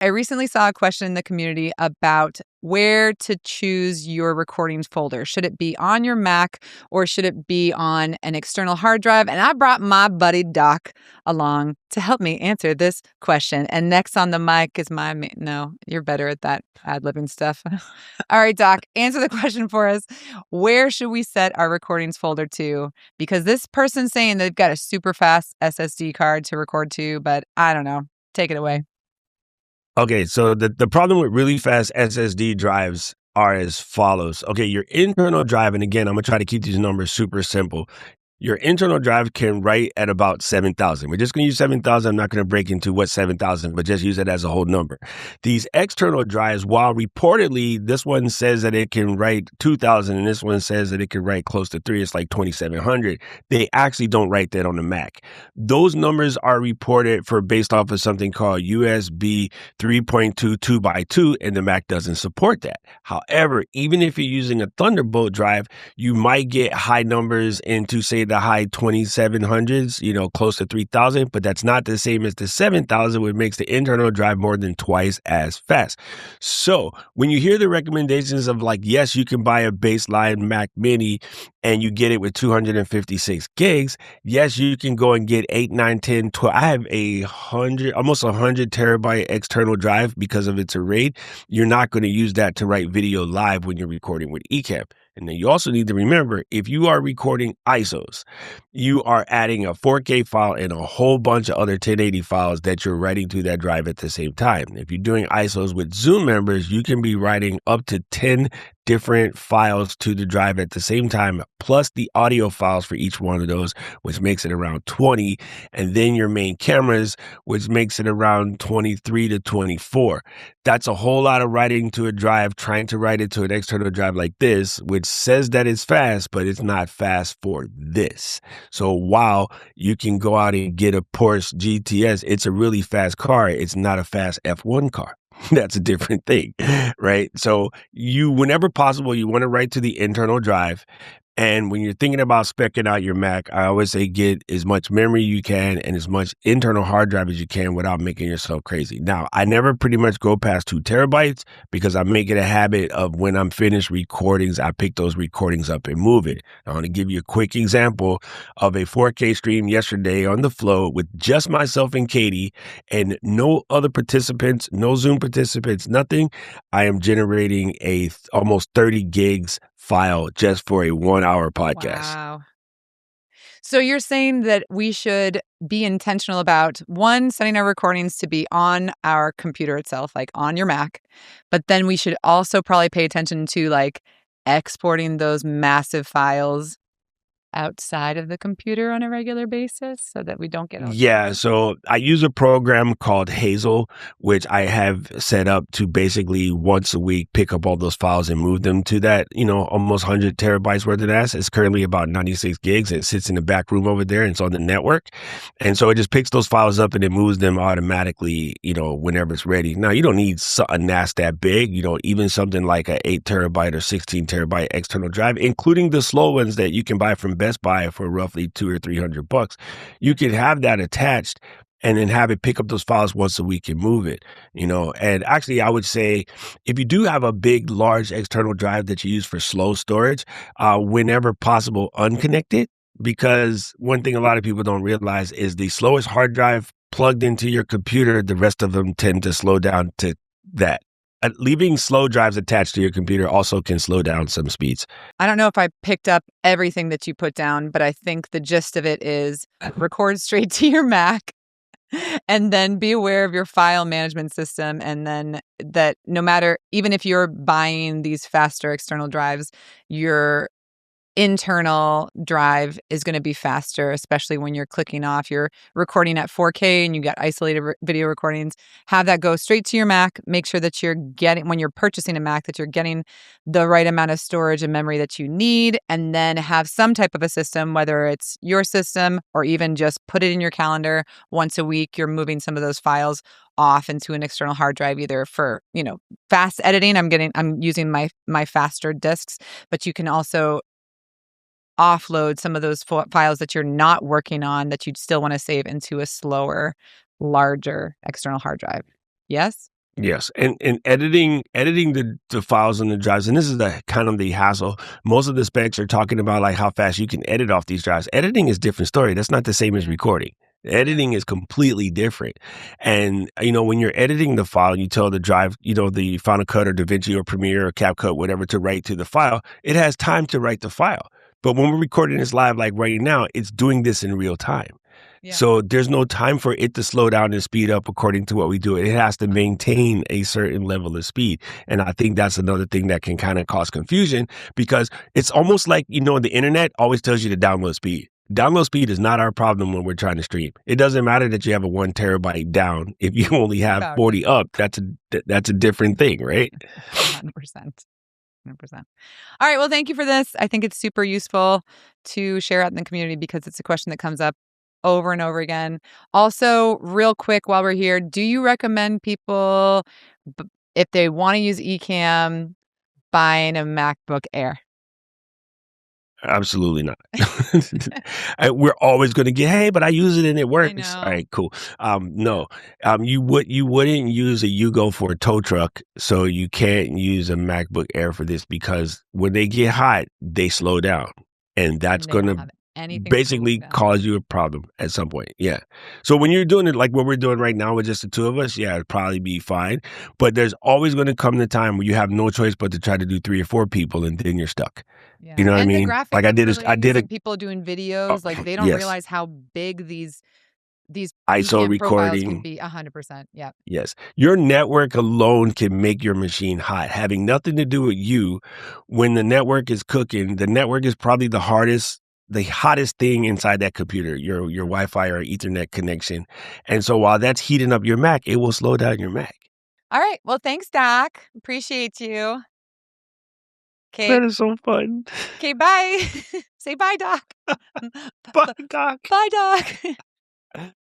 I recently saw a question in the community about where to choose your recordings folder. Should it be on your Mac or should it be on an external hard drive? And I brought my buddy Doc along to help me answer this question. And next on the mic is no, you're better at that ad-libbing stuff. All right, Doc, answer the question for us. Where should we set our recordings folder to? Because this person's saying they've got a super fast SSD card to record to, but I don't know. Take it away. Okay, so the problem with really fast SSD drives are as follows. Okay, your internal drive, and again, I'm going to try to keep these numbers super simple. Your internal drive can write at about 7,000. We're just going to use 7,000. I'm not going to break into what 7,000, but just use it as a whole number. These external drives, while reportedly this one says that it can write 2,000 and this one says that it can write close to 3, it's like 2,700. They actually don't write that on the Mac. Those numbers are reported for based off of something called USB 3.2 2x2, and the Mac doesn't support that. However, even if you're using a Thunderbolt drive, you might get high numbers into, say, the high 2,700s, close to 3,000, but that's not the same as the 7,000, which makes the internal drive more than twice as fast. So when you hear the recommendations of like, yes, you can buy a baseline Mac Mini and you get it with 256 gigs, yes, you can go and get 8, 9, 10, 12. I have almost 100 terabyte external drive because of its array. You're not going to use that to write video live when you're recording with Ecamm. And then you also need to remember, if you are recording ISOs, you are adding a 4K file and a whole bunch of other 1080 files that you're writing to that drive at the same time. If you're doing ISOs with Zoom members, you can be writing up to 10 different files to the drive at the same time, plus the audio files for each one of those, which makes it around 20. And then your main cameras, which makes it around 23 to 24. That's a whole lot of writing to a drive, trying to write it to an external drive like this, which says that it's fast, but it's not fast for this. So while you can go out and get a Porsche GTS, it's a really fast car. It's not a fast F1 car. That's a different thing, right? So whenever possible, you want to write to the internal drive. And when you're thinking about speccing out your Mac, I always say get as much memory you can and as much internal hard drive as you can without making yourself crazy. Now, I never pretty much go past 2 terabytes because I make it a habit of when I'm finished recordings, I pick those recordings up and move it. I want to give you a quick example of a 4K stream yesterday on the flow with just myself and Katie and no other participants, no Zoom participants, nothing. I am generating almost 30 gigs file just for a 1-hour podcast. Wow. So you're saying that we should be intentional about, one, setting our recordings to be on our computer itself, like on your Mac, but then we should also probably pay attention to like exporting those massive files outside of the computer on a regular basis so that we don't get Yeah, so I use a program called Hazel, which I have set up to basically once a week pick up all those files and move them to that, almost 100 terabytes worth of that. It's currently about 96 gigs. It sits in the back room over there and it's on the network. And so it just picks those files up and it moves them automatically, whenever it's ready. Now, you don't need a NAS that big, even something like an 8 terabyte or 16 terabyte external drive, including the slow ones that you can buy from Best Buy for roughly $200 or $300. You could have that attached and then have it pick up those files once a week and move it, And actually, I would say if you do have a big, large external drive that you use for slow storage, whenever possible, unconnect it. Because one thing a lot of people don't realize is the slowest hard drive plugged into your computer, the rest of them tend to slow down to that. Leaving slow drives attached to your computer also can slow down some speeds. I don't know if I picked up everything that you put down, but I think the gist of it is record straight to your Mac and then be aware of your file management system. And then that no matter, even if you're buying these faster external drives, your internal drive is going to be faster, especially when you're clicking off. You're recording at 4K and you got isolated video recordings. Have that go straight to your Mac. Make sure that when you're purchasing a Mac, that you're getting the right amount of storage and memory that you need, and then have some type of a system, whether it's your system or even just put it in your calendar once a week. You're moving some of those files off into an external hard drive, either for, fast editing. I'm using my faster disks, but you can also offload some of those files that you're not working on that you'd still want to save into a slower, larger external hard drive. Yes? Yes, and editing the files on the drives, and this is the kind of the hassle. Most of the specs are talking about like how fast you can edit off these drives. Editing is a different story. That's not the same as Yeah. recording. Yeah. Editing is completely different. And when you're editing the file, you tell the drive, the Final Cut or DaVinci or Premiere or CapCut, whatever, to write to the file. It has time to write the file. But when we're recording this live, like right now, it's doing this in real time. Yeah. So there's no time for it to slow down and speed up according to what we do. It has to 100%. maintain a certain level of speed. And I think that's another thing that can kind of cause confusion because it's almost like, the internet always tells you the download speed. Download speed is not our problem when we're trying to stream. It doesn't matter that you have a 1 terabyte down. If you only have About 40 different. up, that's a different thing, right? 100%. 100%. All right. Well, thank you for this. I think it's super useful to share out in the community because it's a question that comes up over and over again. Also, real quick while we're here, do you recommend people, if they want to use Ecamm, buying a MacBook Air? Absolutely not. We're always going to get, hey, but I use it and it I works. All know. right, cool. No, you wouldn't use a Yugo for a tow truck, so you can't use a MacBook Air for this because when they get hot, they slow down, and that's And they going don't to have anything to cool them basically down. cause you a problem at some point. Yeah. So when you're doing it like what we're doing right now with just the two of us, yeah, it'd probably be fine. But there's always going to come the time where you have no choice but to try to do 3 or 4 people, and then you're stuck. You Yeah. know what I And the mean? Like graphic I did overlays a and people doing Oh, videos, like they don't yes. realize how big these ISO Ecamm profiles can recording. be. 100%. Yep. Yes. Your network alone can make your machine hot, having nothing to do with you. When the network is cooking, the network is probably the hottest thing inside that computer, your Wi-Fi or Ethernet connection. And so while that's heating up your Mac, it will slow down your Mac. All right. Well, thanks, Doc. Appreciate you. Okay. That is so fun. Okay. Bye. Say bye, Doc. Bye, Doc. Bye, Doc.